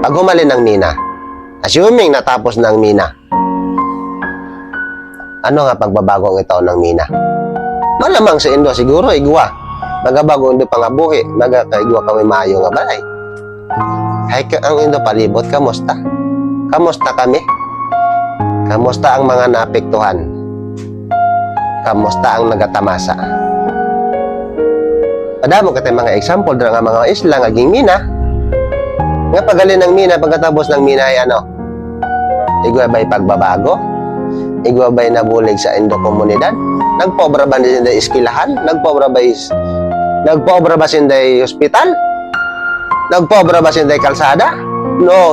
Pag humalin ng mina, assuming natapos ng mina, ano nga pagbabago ang itaw ng mina? Malamang sa Indo siguro igwa. Magabago hindi pa nga buhi. Magakaigwa kami maayo nga balay. Hay ang Indo palibot, kamusta? Kamusta kami? Kamusta ang mga naapektuhan? Kamusta ang nagatamasa? Padamo ka mga example dra nga mga isla nga ging mina. Nga pagalin ng mina, pagkatapos ng mina ay ano? Igwa ba'y pagbabago? Igwa ba'y nabulig sa Indo komunidad? Nagpobra ba sinday iskilahan? Nagpobra ba sinday hospital? Nagpobra ba sinday kalsada? No.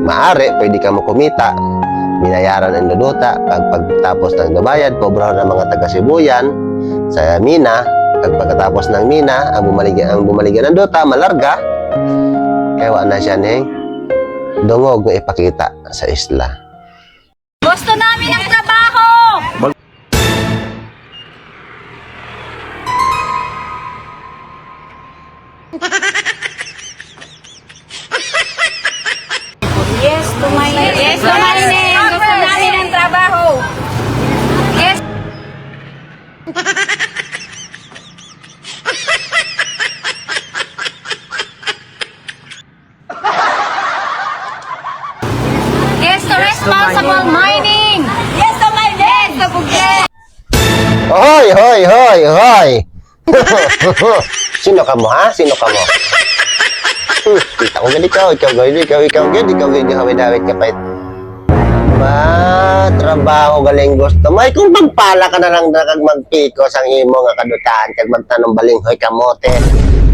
Maari, pwede ka mo kumita. Binayaran ang duduta. Pagtapos ng dubayad, pobra ng mga taga-Sibuyan sa mina. Pagkatapos ng mina, ang bumaligan ng duta, malarga. Kaya wala na siya neng dungog na ipakita sa isla. Gusto namin ang trabaho! Yes to my name. Yes to my name. Gusto namin ang trabaho. Yes. Yes to responsible mining. Yes to my name. Yes to progress. Hoy! Sino ka mo, ha? Sino ka mo? Kita ko gani ikaw gani hawid-hawid ka pa. Trabaho galing gusto. May kung magpala ka na lang na kag magpiko sang imo nga kadutaan kag magtanong balinghoy kamote,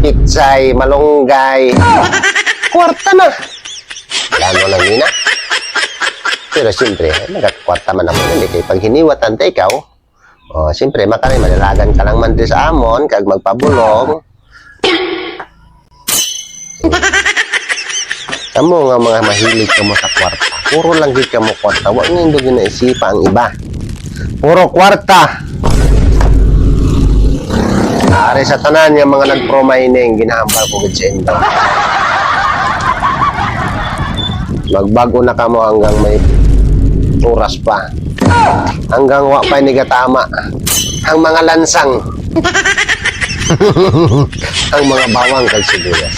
pitsay, malunggay. Kwarta na. Lalo lang nina. Pero siyempre, nagkakwarta man ako hindi kay pag hiniwatan ta ikaw. Siyempre, malalagan ka lang man din sa amon, kag magpabulong. Kamu nga mga mahilig ka mo sa kwarta. Puro lang gid ka mo kwarta. Huwag nga hindi ginaisipa ang iba. Puro kwarta. Ari sa tanan yung mga nag-pro-mining, ginahambal ko gid sa Indo. Magbago na ka mo hanggang may oras pa. Hanggang wa pa ni gatama ang mga lansang ang mga bawang kay sibuyas.